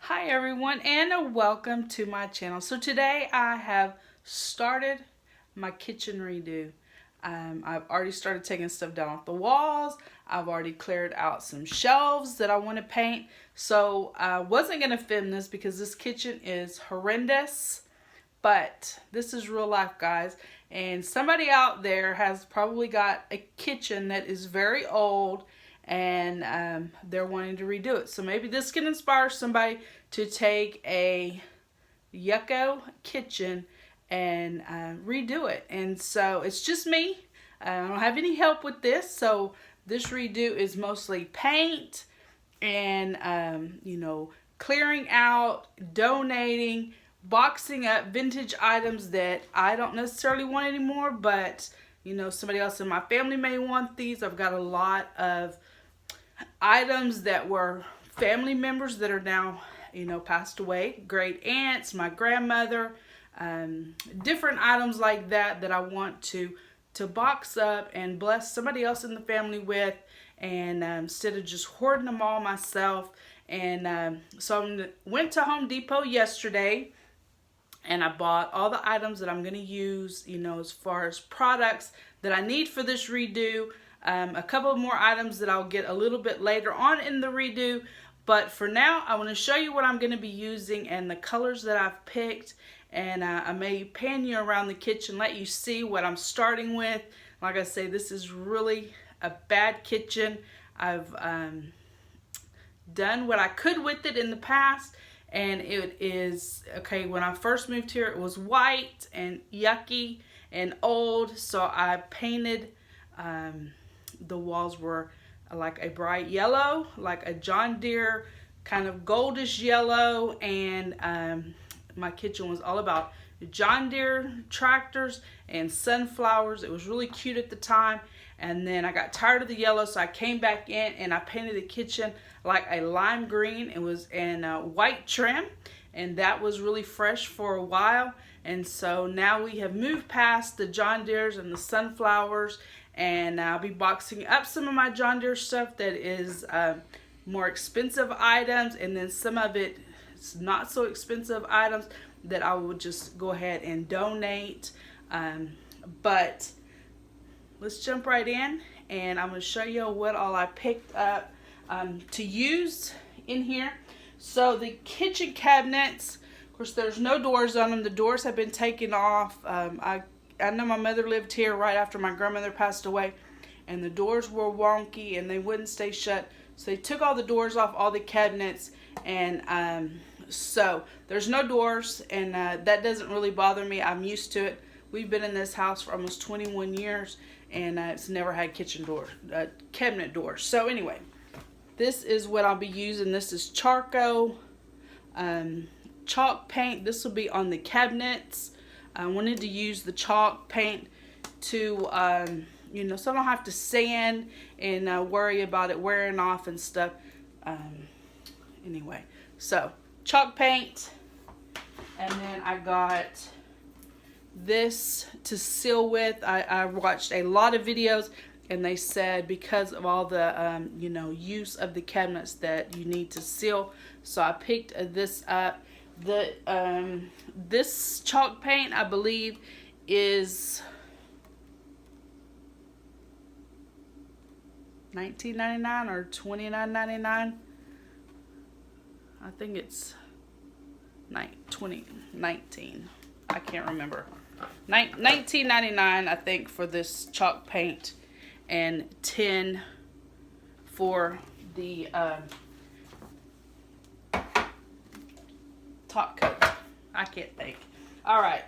Hi everyone, and welcome to my channel. So today I have started my kitchen redo. I've already started taking stuff down off the walls. I've already cleared out some shelves that I want to paint. So I wasn't going to film this because this kitchen is horrendous, but this is real life, guys. And somebody out there has probably got a kitchen that is very old and they're wanting to redo it. So maybe this can inspire somebody to take a yucko kitchen and redo it. And so it's just me. I don't have any help with this. So this redo is mostly paint and, clearing out, donating, boxing up vintage items that I don't necessarily want anymore, but somebody else in my family may want these. I've got a lot of items that were family members that are now passed away, great aunts, my grandmother, different items like that that I want to box up and bless somebody else in the family with, and instead of just hoarding them all myself. And so I went to Home Depot yesterday and I bought all the items that I'm going to use, as far as products that I need for this redo. A couple of more items that I'll get a little bit later on in the redo. But for now, I want to show you what I'm going to be using and the colors that I've picked. And I may pan you around the kitchen, let you see what I'm starting with. Like I say, this is really a bad kitchen. I've done what I could with it in the past. And it is, okay, when I first moved here, it was white and yucky and old. So I painted, the walls were like a bright yellow, like a John Deere kind of goldish yellow. And my kitchen was all about John Deere tractors and sunflowers. It was really cute at the time. And then I got tired of the yellow, so I came back in and I painted the kitchen like a lime green. It was in white trim, and that was really fresh for a while. And so now we have moved past the John Deeres and the sunflowers, and I'll be boxing up some of my John Deere stuff that is more expensive items, and then some of it is not so expensive items that I will just go ahead and donate. But let's jump right in, and I'm going to show you what all I picked up to use in here. So the kitchen cabinets, of course, there's no doors on them. The doors have been taken off. I know my mother lived here right after my grandmother passed away, and the doors were wonky and they wouldn't stay shut. So they took all the doors off all the cabinets, and so there's no doors, and that doesn't really bother me. I'm used to it. We've been in this house for almost 21 years, and it's never had kitchen door, cabinet doors. So anyway, this is what I'll be using. This is charcoal chalk paint. This will be on the cabinets. I wanted to use the chalk paint to, so I don't have to sand and worry about it wearing off and stuff. Anyway, so chalk paint, and then I got this to seal with. I watched a lot of videos, and they said because of all the use of the cabinets that you need to seal. So I picked this up. This chalk paint, I believe, is $19.99 or $29.99. I think it's 2019. I can't remember. $19.99, I think, for this chalk paint, and $10 for the top coat. I can't think. All right,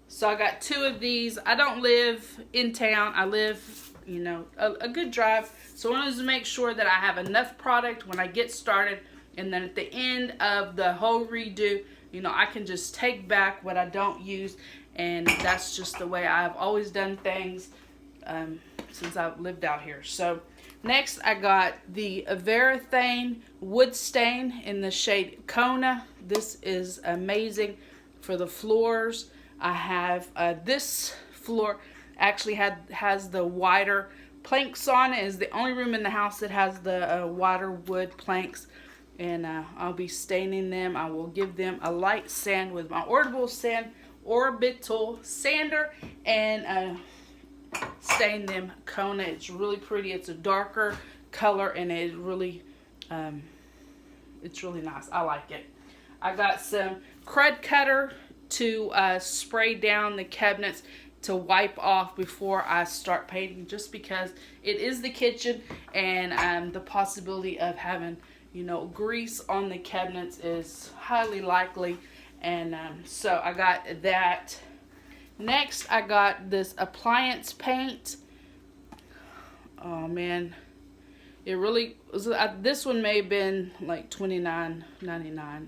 so I got two of these. I don't live in town. I live, a good drive. So I wanted to make sure that I have enough product when I get started, and then at the end of the whole redo, I can just take back what I don't use. And that's just the way I've always done things since I've lived out here. So next I got the Varathane wood stain in the shade Kona. This is amazing for the floors. I have this floor actually has the wider planks on it. It's the only room in the house that has the wider wood planks. and I'll be staining them. I will give them a light sand with my orbital sander, and stain them Kona. It's really pretty. It's a darker color, and it's really nice. I like it. I got some Crud Cutter to spray down the cabinets to wipe off before I start painting, just because it is the kitchen, and the possibility of having, you know, grease on the cabinets is highly likely. And so I got that. Next, I got this Appliance paint. Oh man, it really was. This one may have been like $29.99.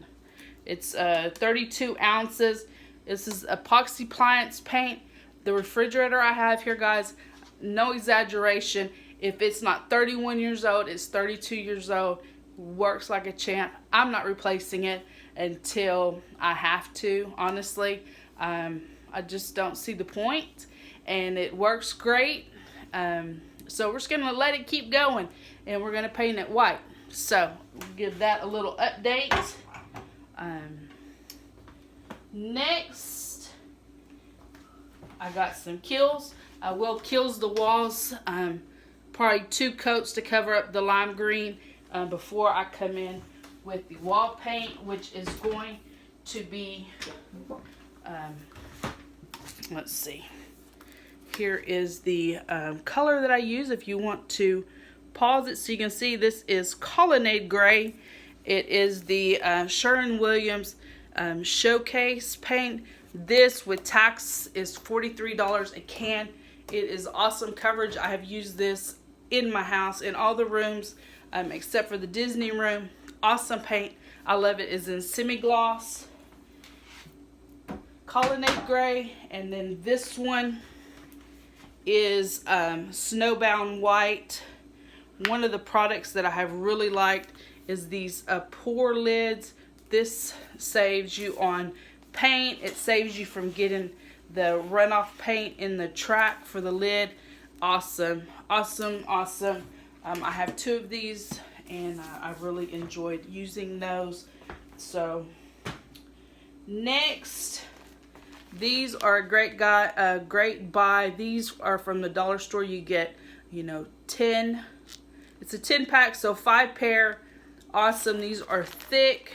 It's 32 ounces. This is Epoxy Appliance paint. The refrigerator I have here, guys, no exaggeration, if it's not 31 years old, it's 32 years old. Works like a champ. I'm not replacing it until I have to, honestly. I just don't see the point, and it works great. So we're just gonna let it keep going, and we're gonna paint it white. So we'll give that a little update. Next, I got some Kilz. I will Kilz the walls, probably 2 coats to cover up the lime green before I come in with the wall paint, which is going to be, let's see. Here is the color that I use. If you want to pause it so you can see, this is Colonnade Gray. It is the Sherwin-Williams Showcase paint. This with tax is $43 a can. It is awesome coverage. I have used this in my house in all the rooms except for the Disney room. Awesome paint. I love it. It's in semi-gloss, Colonnade Gray, and then this one is Snowbound White. One of the products that I have really liked is these pour lids. This saves you on paint. It saves you from getting the runoff paint in the track for the lid. Awesome, awesome, awesome. I have 2 of these, and I really enjoyed using those. So next, these are a great buy. These are from the dollar store. You get, you know, 10. It's a 10 pack, so 5 pair. Awesome. These are thick.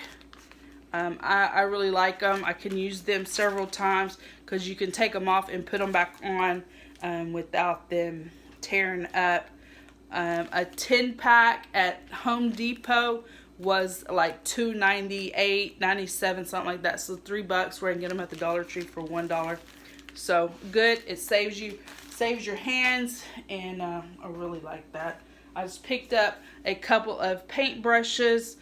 I really like them. I can use them several times because you can take them off and put them back on without them tearing up. A 10 pack at Home Depot was like $2.98, $97, something like that. So $3, where I can get them at the Dollar Tree for $1. So good. It saves your hands, and I really like that. I just picked up a couple of paint brushes.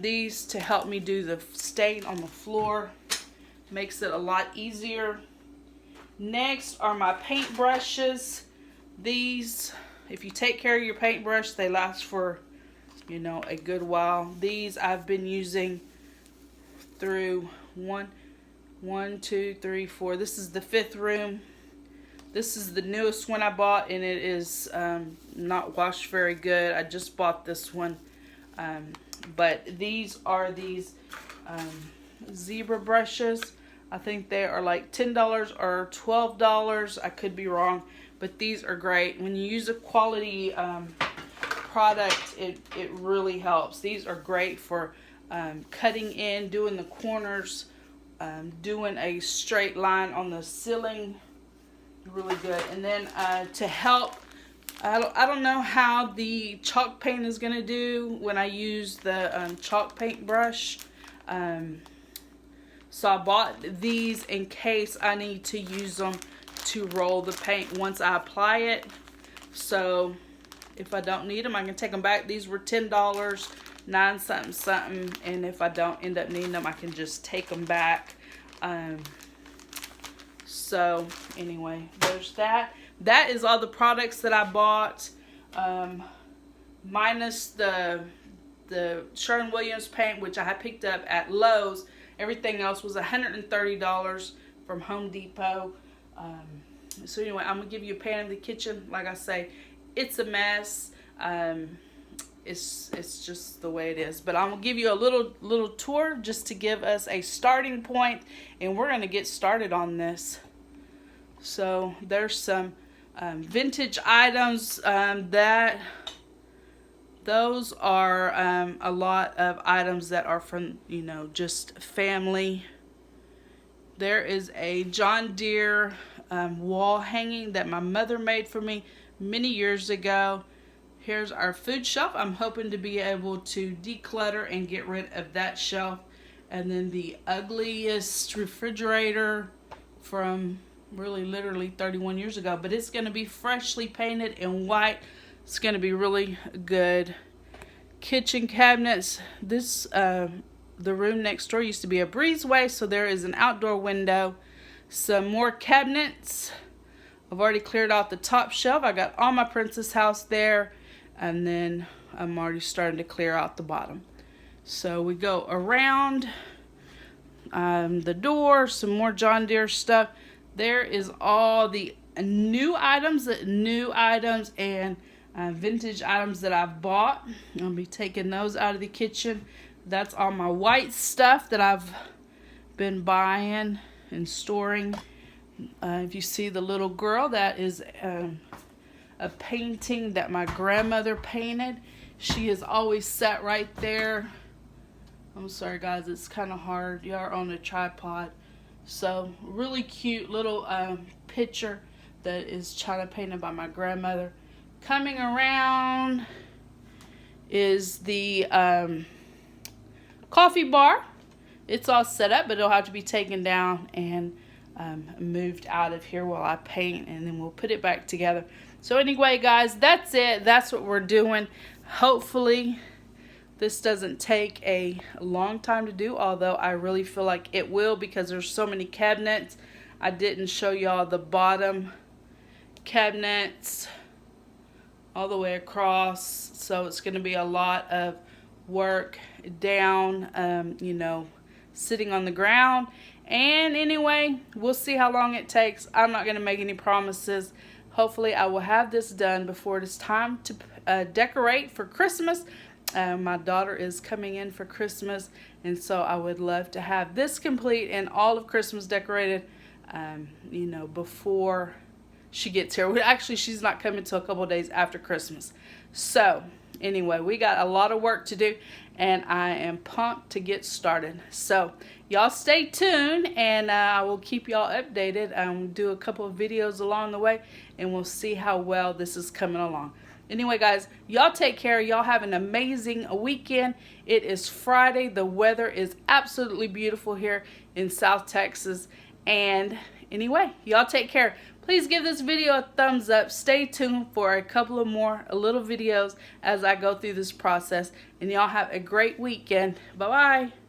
These to help me do the stain on the floor. Makes it a lot easier. Next are my paint brushes. These, if you take care of your paintbrush, they last for, you know, a good while. These I've been using through 1, 2, 3, 4. This is the 5th room. This is the newest one I bought, and it is not washed very good. I just bought this one. But these are these zebra brushes. I think they are like $10 or $12. I could be wrong, but these are great. When you use a quality product, it really helps. These are great for cutting in, doing the corners, doing a straight line on the ceiling. Really good. And then to help, I don't know how the chalk paint is going to do when I use the chalk paint brush. So I bought these in case I need to use them to roll the paint once I apply it. So if I don't need them, I can take them back. These were $10, 9 something something. And if I don't end up needing them, I can just take them back. So anyway, there's that. That is all the products that I bought, minus the Sherwin-Williams paint, which I had picked up at Lowe's. Everything else was $130 from Home Depot. So anyway, I'm going to give you a pan of the kitchen. Like I say, it's a mess. it's just the way it is. But I'm gonna give you a little tour just to give us a starting point, and we're gonna get started on this. So there's some vintage items that those are a lot of items that are from, you know, just family. There is a John Deere wall hanging that my mother made for me many years ago. Here's our food shelf. I'm hoping to be able to declutter and get rid of that shelf. And then the ugliest refrigerator from really literally 31 years ago, but it's going to be freshly painted in white. It's going to be really good. Kitchen cabinets. This the room next door used to be a breezeway, so there is an outdoor window. Some more cabinets. I've already cleared out the top shelf. I got all my Princess House there, and then I'm already starting to clear out the bottom. So we go around the door, some more John Deere stuff. There is all the new items and vintage items that I've bought. I'll be taking those out of the kitchen. That's all my white stuff that I've been buying and storing. If you see the little girl, that is a painting that my grandmother painted. She has always sat right there. I'm sorry guys, it's kind of hard. You are on a tripod. So really cute little picture that is China painted by my grandmother. Coming around is the coffee bar. It's all set up, but it'll have to be taken down and moved out of here while I paint, and then we'll put it back together. So anyway guys, that's it. That's what we're doing. Hopefully this doesn't take a long time to do, although I really feel like it will because there's so many cabinets. I didn't show y'all the bottom cabinets all the way across, so it's going to be a lot of work down, you know, sitting on the ground. And anyway, we'll see how long it takes. I'm not going to make any promises. Hopefully I will have this done before it is time to decorate for Christmas. My daughter is coming in for Christmas, and so I would love to have this complete and all of Christmas decorated, you know, before she gets here. Actually, she's not coming till a couple of days after Christmas. So anyway, we got a lot of work to do, and I am pumped to get started. So y'all stay tuned, and I will keep y'all updated. Do a couple of videos along the way, and we'll see how well this is coming along. Anyway, guys, y'all take care. Y'all have an amazing weekend. It is Friday. The weather is absolutely beautiful here in South Texas. And anyway, y'all take care. Please give this video a thumbs up. Stay tuned for a couple of more little videos as I go through this process. And y'all have a great weekend. Bye-bye.